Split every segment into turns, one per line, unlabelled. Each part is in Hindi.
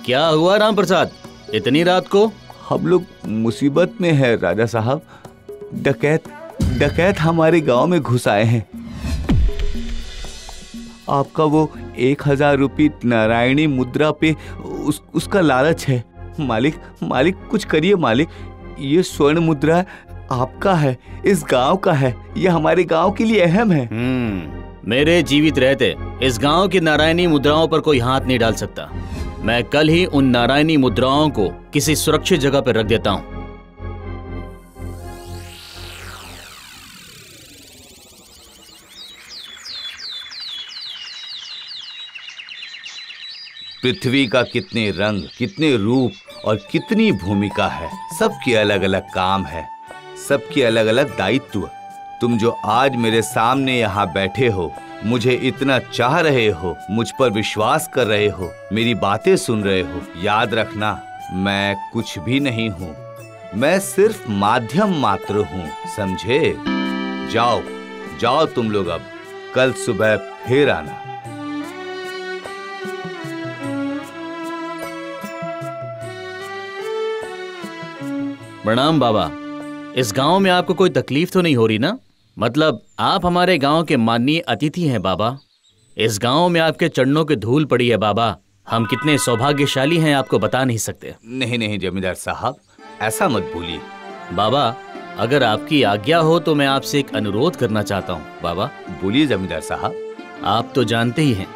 क्या हुआ राम प्रसाद, इतनी रात को?
हम लोग मुसीबत में है राजा साहब। डकैत हमारे गांव में घुस आए हैं। आपका वो 1000 रुपये नारायणी मुद्रा पे उसका लालच है। मालिक कुछ करिए मालिक। ये स्वर्ण मुद्रा आपका है, इस गांव का है, ये हमारे गांव के लिए अहम है।
मेरे जीवित रहते इस गांव की नारायणी मुद्राओं पर कोई हाथ नहीं डाल सकता। मैं कल ही उन नारायणी मुद्राओं को किसी सुरक्षित जगह पर रख देता हूं।
पृथ्वी का कितने रंग, कितने रूप और कितनी भूमिका है। सबके अलग अलग काम है, सबके अलग अलग दायित्व। तुम जो आज मेरे सामने यहाँ बैठे हो, मुझे इतना चाह रहे हो, मुझ पर विश्वास कर रहे हो, मेरी बातें सुन रहे हो, याद रखना मैं कुछ भी नहीं हूँ। मैं सिर्फ माध्यम मात्र हूँ, समझे? जाओ तुम लोग, अब कल सुबह फिर आना।
प्रणाम बाबा। इस गांव में आपको कोई तकलीफ तो नहीं हो रही ना? मतलब आप हमारे गांव के माननीय अतिथि हैं बाबा। इस गांव में आपके चरणों की धूल पड़ी है बाबा। हम कितने सौभाग्यशाली हैं आपको बता नहीं सकते।
नहीं जमींदार साहब, ऐसा मत बोलिए।
बाबा, अगर आपकी आज्ञा हो तो मैं आपसे एक अनुरोध करना चाहता हूँ। बाबा
बोलिए जमींदार साहब।
आप तो जानते ही हैं,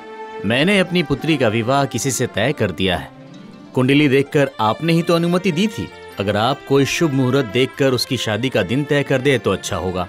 मैंने अपनी पुत्री का विवाह किसी से तय कर दिया है। कुंडली देखकर आपने ही तो अनुमति दी थी। अगर आप कोई शुभ मुहूर्त देखकर उसकी शादी का दिन तय कर दे तो अच्छा होगा।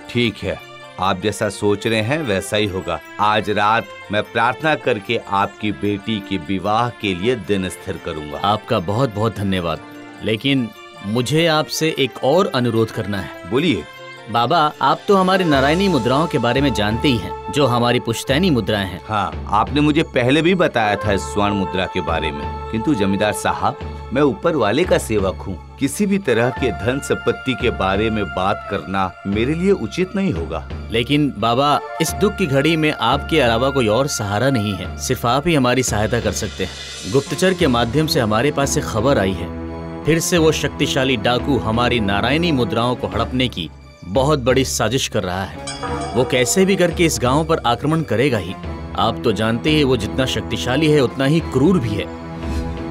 ठीक है, आप जैसा सोच रहे हैं वैसा ही होगा। आज रात मैं प्रार्थना करके आपकी बेटी के विवाह के लिए दिन स्थिर करूंगा।
आपका बहुत बहुत धन्यवाद। लेकिन मुझे आपसे एक और अनुरोध करना है।
बोलिए।
बाबा, आप तो हमारी नारायणी मुद्राओं के बारे में जानते ही हैं, जो हमारी पुश्तैनी मुद्राएं हैं।
हाँ, आपने मुझे पहले भी बताया था इस स्वर्ण मुद्रा के बारे में। किंतु जमींदार साहब, मैं ऊपर वाले का सेवक हूँ। किसी भी तरह के धन संपत्ति के बारे में बात करना मेरे लिए उचित नहीं होगा।
लेकिन बाबा, इस दुख की घड़ी में आपके अलावा कोई और सहारा नहीं है। सिर्फ आप ही हमारी सहायता कर सकते हैं। गुप्तचर के माध्यम से हमारे पास से खबर आई है, फिर से वो शक्तिशाली डाकू हमारी नारायणी मुद्राओं को हड़पने की बहुत बड़ी साजिश कर रहा है। वो कैसे भी करके इस गांव पर आक्रमण करेगा ही। आप तो जानते हैं वो जितना शक्तिशाली है उतना ही क्रूर भी है।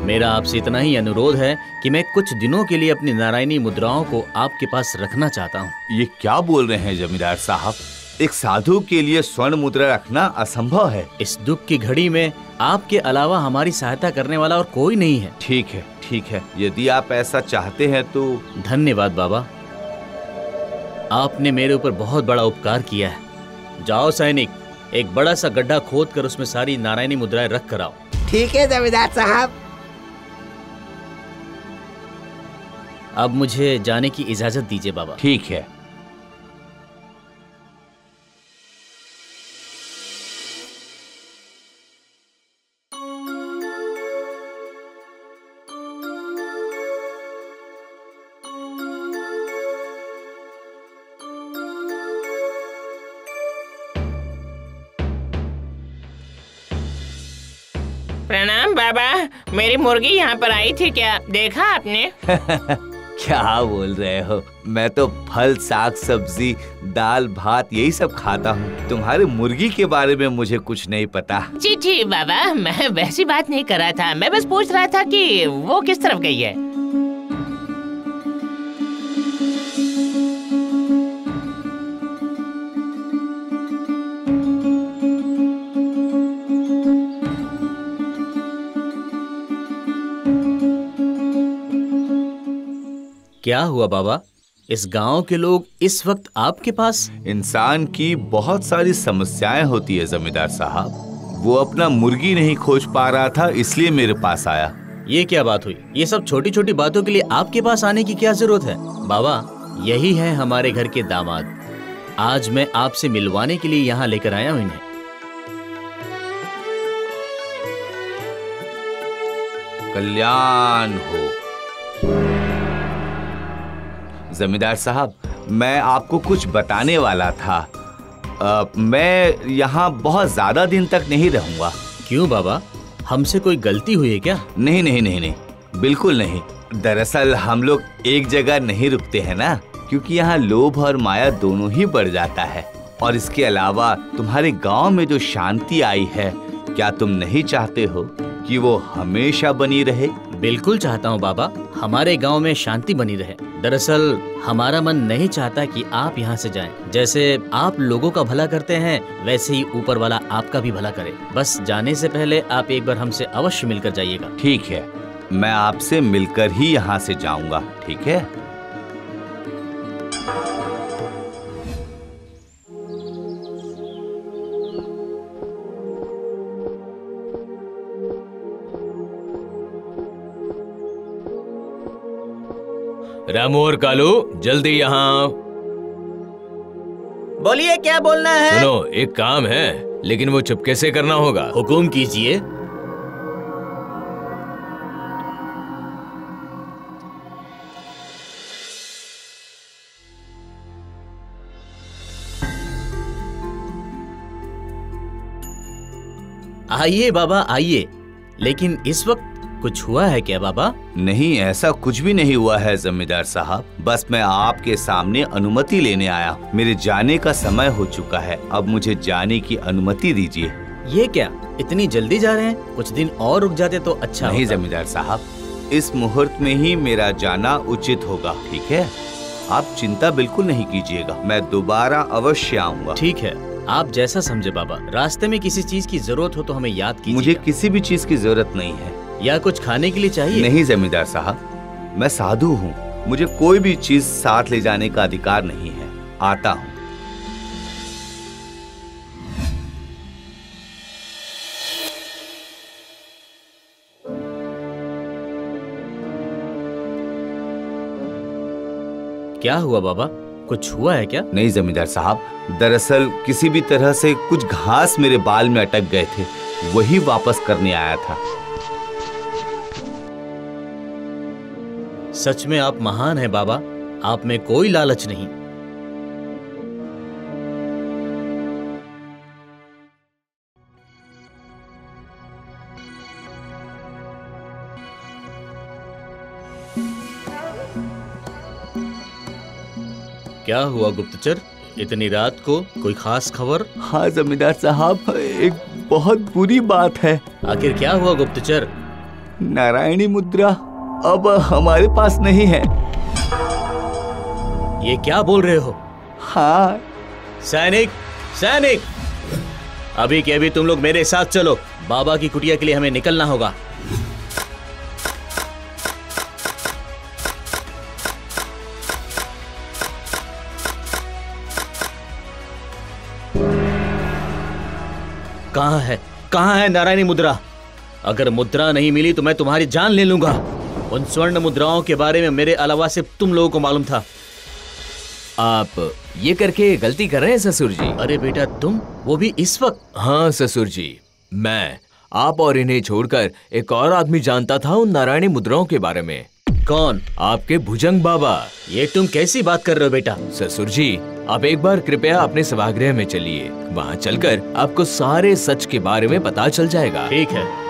मेरा आपसे इतना ही अनुरोध है कि मैं कुछ दिनों के लिए अपनी नारायणी मुद्राओं को आपके पास रखना चाहता हूँ।
ये क्या बोल रहे हैं जमींदार साहब? एक साधु के लिए स्वर्ण मुद्रा रखना असंभव है।
इस दुख की घड़ी में आपके अलावा हमारी सहायता करने वाला और कोई नहीं है।
ठीक है, यदि आप ऐसा चाहते हैं तो।
धन्यवाद बाबा, आपने मेरे ऊपर बहुत बड़ा उपकार किया है। जाओ सैनिक, एक बड़ा सा गड्ढा खोद कर उसमें सारी नारायणी मुद्राएं रख कर आओ।
ठीक है जमींदार साहब।
अब मुझे जाने की इजाजत दीजिए बाबा।
ठीक है।
प्रणाम बाबा, मेरी मुर्गी यहाँ पर आई थी, क्या देखा आपने?
क्या बोल रहे हो? मैं तो फल, साग, सब्जी, दाल, भात यही सब खाता हूँ। तुम्हारे मुर्गी के बारे में मुझे कुछ नहीं पता।
जी बाबा, मैं वैसी बात नहीं कर रहा था। मैं बस पूछ रहा था कि वो किस तरफ गई है।
क्या हुआ बाबा? इस गांव के लोग इस वक्त आपके पास?
इंसान की बहुत सारी समस्याएं होती है जमींदार साहब। वो अपना मुर्गी नहीं खोज पा रहा था, इसलिए मेरे पास आया।
ये क्या बात हुई? ये सब छोटी छोटी बातों के लिए आपके पास आने की क्या जरूरत है? बाबा, यही है हमारे घर के दामाद। आज मैं आपसे मिलवाने के लिए यहाँ लेकर आया हूँ इन्हें।
कल्याण हो। जमींदार साहब, मैं आपको कुछ बताने वाला था। मैं यहाँ बहुत ज्यादा दिन तक नहीं रहूंगा।
क्यों बाबा? हमसे कोई गलती हुई है क्या?
नहीं नहीं नहीं नहीं, बिल्कुल नहीं। दरअसल हम लोग एक जगह नहीं रुकते हैं ना, क्योंकि यहाँ लोभ और माया दोनों ही बढ़ जाता है। और इसके अलावा तुम्हारे गांव में जो शांति आई है, क्या तुम नहीं चाहते हो कि वो हमेशा बनी रहे?
बिल्कुल चाहता हूँ बाबा, हमारे गांव में शांति बनी रहे। दरअसल हमारा मन नहीं चाहता कि आप यहाँ से जाएं। जैसे आप लोगों का भला करते हैं, वैसे ही ऊपर वाला आपका भी भला करे। बस जाने से पहले आप एक बार हमसे अवश्य मिलकर जाइएगा।
ठीक है, मैं आपसे मिलकर ही यहाँ से जाऊंगा। ठीक है।
रामू और कालू, जल्दी यहाँ।
बोलिए, क्या बोलना है?
सुनो, एक काम है, लेकिन वो चुपके से करना होगा।
हुकुम कीजिए। आइए बाबा आइए। लेकिन इस वक्त कुछ हुआ है क्या बाबा?
नहीं, ऐसा कुछ भी नहीं हुआ है जमींदार साहब। बस मैं आपके सामने अनुमति लेने आया। मेरे जाने का समय हो चुका है, अब मुझे जाने की अनुमति दीजिए।
ये क्या, इतनी जल्दी जा रहे हैं? कुछ दिन और रुक जाते तो अच्छा
नहीं
होता।
जमींदार साहब, इस मुहूर्त में ही मेरा जाना उचित होगा। ठीक है, आप चिंता बिल्कुल नहीं कीजिएगा, मैं दोबारा अवश्य आऊंगा।
ठीक है, आप जैसा समझे बाबा। रास्ते में किसी चीज की जरूरत हो तो हमें याद कीजिए।
मुझे किसी भी चीज की जरूरत नहीं है।
या कुछ खाने के लिए चाहिए?
नहीं जमींदार साहब, मैं साधु हूँ, मुझे कोई भी चीज साथ ले जाने का अधिकार नहीं है। आता हूँ।
क्या हुआ बाबा, कुछ हुआ है क्या?
नहीं जमींदार साहब, दरअसल किसी भी तरह से कुछ घास मेरे बाल में अटक गए थे, वही वापस करने आया था।
सच में आप महान हैं बाबा, आप में कोई लालच नहीं। क्या हुआ गुप्तचर, इतनी रात को कोई खास खबर?
हाँ जमींदार साहब, एक बहुत बुरी बात है।
आखिर क्या हुआ गुप्तचर?
नारायणी मुद्रा अब हमारे पास नहीं है।
ये क्या बोल रहे हो?
हाँ।
सैनिक, सैनिक, अभी के अभी तुम लोग मेरे साथ चलो। बाबा की कुटिया के लिए हमें निकलना होगा। कहाँ है नारायणी मुद्रा? अगर मुद्रा नहीं मिली तो मैं तुम्हारी जान ले लूंगा। उन स्वर्ण मुद्राओं के बारे में मेरे अलावा सिर्फ तुम लोगों को मालूम था।
आप ये करके गलती कर रहे हैं ससुर जी।
अरे बेटा तुम, वो भी इस वक्त?
हाँ ससुर जी, मैं, आप और इन्हें छोड़कर एक और आदमी जानता था उन नारायणी मुद्राओं के बारे में।
कौन?
आपके भुजंग बाबा।
ये तुम कैसी बात कर रहे हो बेटा?
ससुर जी, आप एक बार कृपया अपने सभागृह में चलिए, वहाँ चलकर आपको सारे सच के बारे में पता चल जाएगा।
ठीक है।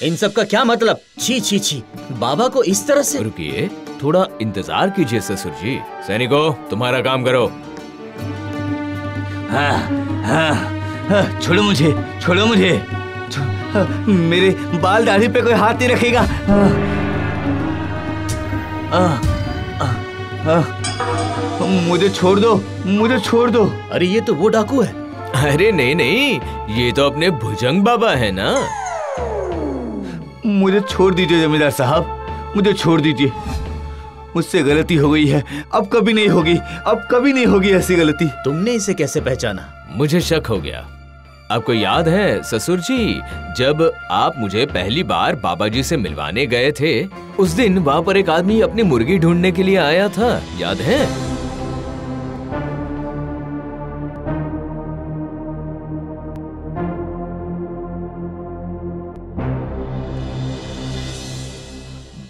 इन सब का क्या मतलब? छी छी छी, बाबा को इस तरह से?
रुकिए, थोड़ा इंतजार कीजिए ससुर जी। सैनिकों, तुम्हारा काम करो।
हाँ, हाँ, हाँ, छोड़ो मुझे, छोड़ो मुझे, मेरे बाल दाढ़ी पे कोई हाथ नहीं रखेगा। मुझे छोड़ दो, मुझे छोड़ दो।
अरे ये तो वो डाकू है।
अरे नहीं नहीं, ये तो अपने भुजंग बाबा है ना।
मुझे छोड़ दीजिए जमींदार साहब, मुझे छोड़ दीजिए। मुझसे गलती हो गई है, अब कभी नहीं होगी, अब कभी नहीं होगी ऐसी गलती।
तुमने इसे कैसे पहचाना?
मुझे शक हो गया। आपको याद है ससुर जी, जब आप मुझे पहली बार बाबा जी से मिलवाने गए थे, उस दिन वहाँ पर एक आदमी अपनी मुर्गी ढूंढने के लिए आया था, याद है?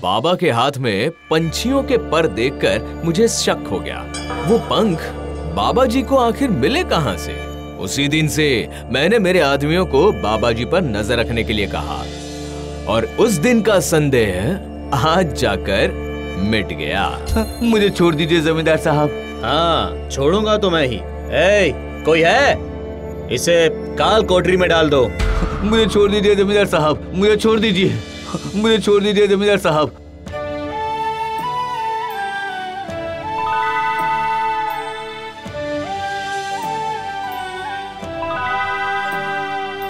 बाबा के हाथ में पंछियों के पर देखकर मुझे शक हो गया। वो पंख बाबा जी को आखिर मिले कहां से? उसी दिन से मैंने मेरे आदमियों को बाबा जी पर नजर रखने के लिए कहा और उस दिन का संदेह आज जाकर मिट गया।
मुझे छोड़ दीजिए जमींदार साहब।
हाँ, छोड़ूंगा तो मैं ही। कोई है? इसे काल कोठरी में डाल दो।
मुझे छोड़ दीजिए जमींदार साहब, मुझे छोड़ दीजिए, मुझे छोड़ दीजिए जमींदार साहब।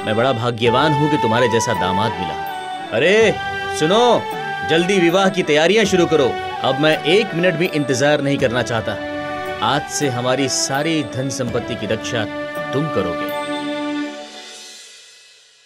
मैं बड़ा भाग्यवान हूँ कि तुम्हारे जैसा दामाद मिला। अरे सुनो, जल्दी विवाह की तैयारियां शुरू करो। अब मैं 1 मिनट भी इंतजार नहीं करना चाहता। आज से हमारी सारी धन संपत्ति की रक्षा तुम करोगे।